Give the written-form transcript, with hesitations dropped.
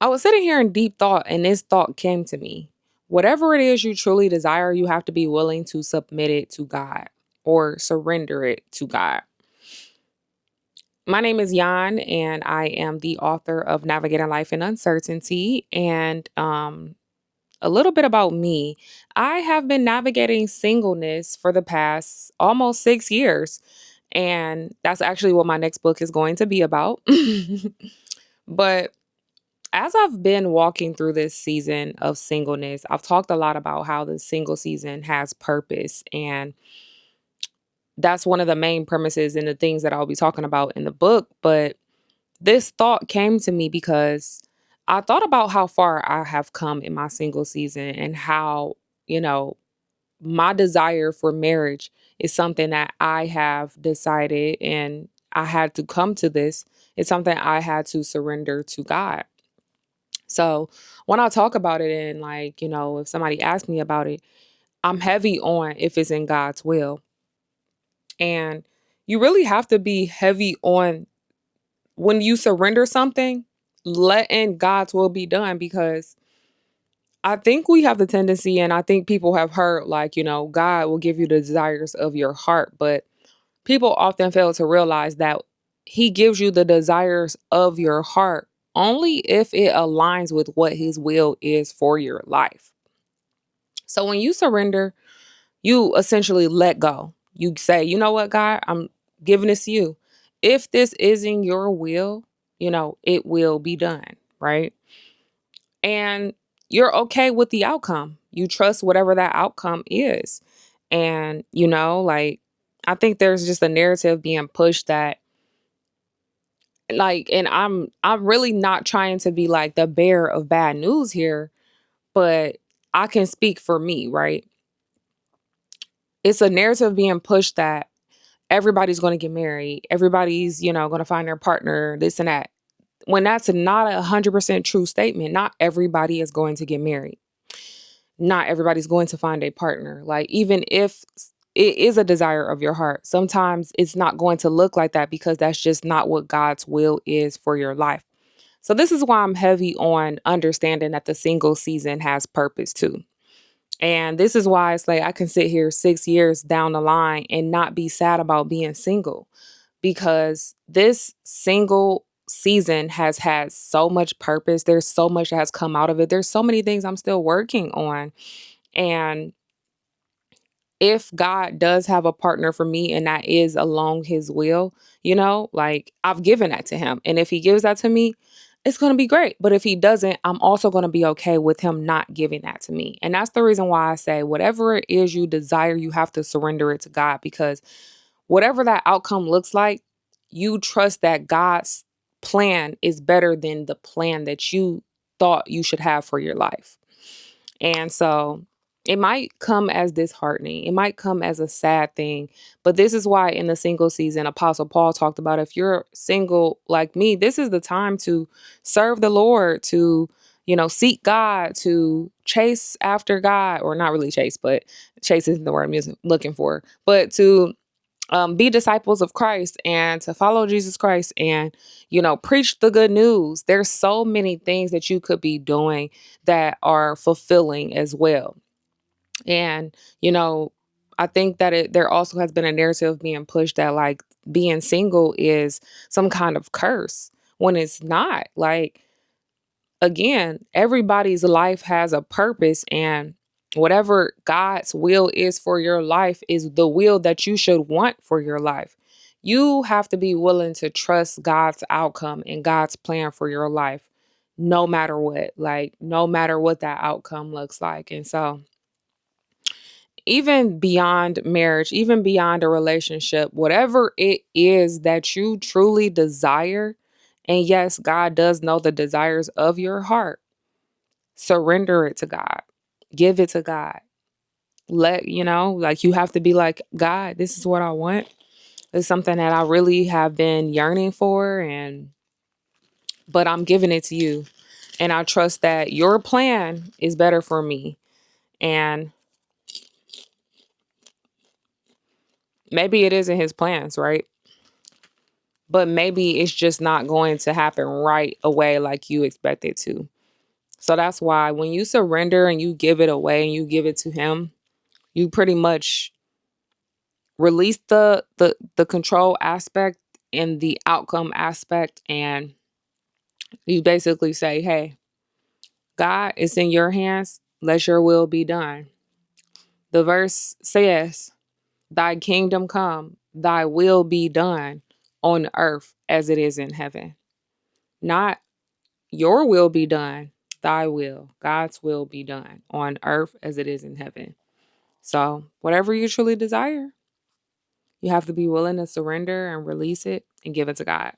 I was sitting here in deep thought, and this thought came to me. Whatever it is you truly desire, you have to be willing to submit it to God or surrender it to God. My name is Jan, and I am the author of Navigating Life in Uncertainty. And a little bit about me, I have been navigating singleness for the past almost 6 years. And that's actually what my next book is going to be about. But as I've been walking through this season of singleness, I've talked a lot about how the single season has purpose. And that's one of the main premises and the things that I'll be talking about in the book. But this thought came to me because I thought about how far I have come in my single season and how, you know, my desire for marriage is something that I have decided and I had to come to this. It's something I had to surrender to God. So when I talk about it and like, if somebody asks me about it, I'm heavy on if it's in God's will. And you really have to be heavy on when you surrender something, letting God's will be done because I think we have the tendency, and I think people have heard, like, God will give you the desires of your heart. But people often fail to realize that He gives you the desires of your heart only if it aligns with what His will is for your life. So when you surrender, you essentially let go. You say, you know what, God, I'm giving this to you. If this isn't your will, it will be done, right? And you're okay with the outcome. You trust whatever that outcome is. And, like, I think there's just a narrative being pushed that, like, and I'm really not trying to be like the bearer of bad news here, but I can speak for me, right? It's a narrative being pushed that everybody's going to get married, everybody's, going to find their partner, this and that. When that's not 100% true statement, not everybody is going to get married. Not everybody's going to find a partner. Like, even if it is a desire of your heart, sometimes it's not going to look like that because that's just not what God's will is for your life. So this is why I'm heavy on understanding that the single season has purpose too. And this is why it's like I can sit here 6 years down the line and not be sad about being single because this single season has had so much purpose. There's so much that has come out of it. There's so many things I'm still working on. And if God does have a partner for me and that is along his will, like I've given that to him. And if he gives that to me, it's going to be great. But if he doesn't, I'm also going to be okay with him not giving that to me. And that's the reason why I say whatever it is you desire, you have to surrender it to God because whatever that outcome looks like, you trust that God's plan is better than the plan that you thought you should have for your life. And so it might come as disheartening. It might come as a sad thing. But this is why in the single season, Apostle Paul talked about if you're single like me, this is the time to serve the Lord, to, seek God, to chase after God, or not really chase, but chase isn't the word I'm looking for, but to be disciples of Christ and to follow Jesus Christ and, preach the good news. There's so many things that you could be doing that are fulfilling as well. And, I think that there also has been a narrative being pushed that like being single is some kind of curse when it's not. Like, again, everybody's life has a purpose and whatever God's will is for your life is the will that you should want for your life. You have to be willing to trust God's outcome and God's plan for your life no matter what, like no matter what that outcome looks like. And so even beyond marriage, even beyond a relationship, whatever it is that you truly desire, and yes, God does know the desires of your heart. Surrender it to God. Give it to God. Like you have to be like, God, this is what I want. It's something that I really have been yearning for but I'm giving it to you. And I trust that your plan is better for me. And maybe it isn't his plans, right? but maybe it's just not going to happen right away like you expect it to. So that's why when you surrender and you give it away and you give it to him, you pretty much release the control aspect and the outcome aspect, and you basically say, "Hey, God, it's in your hands. Let your will be done." The verse says, "Thy kingdom come, thy will be done on earth as it is in heaven." Not your will be done, thy will, God's will be done on earth as it is in heaven. So, whatever you truly desire, you have to be willing to surrender and release it and give it to God.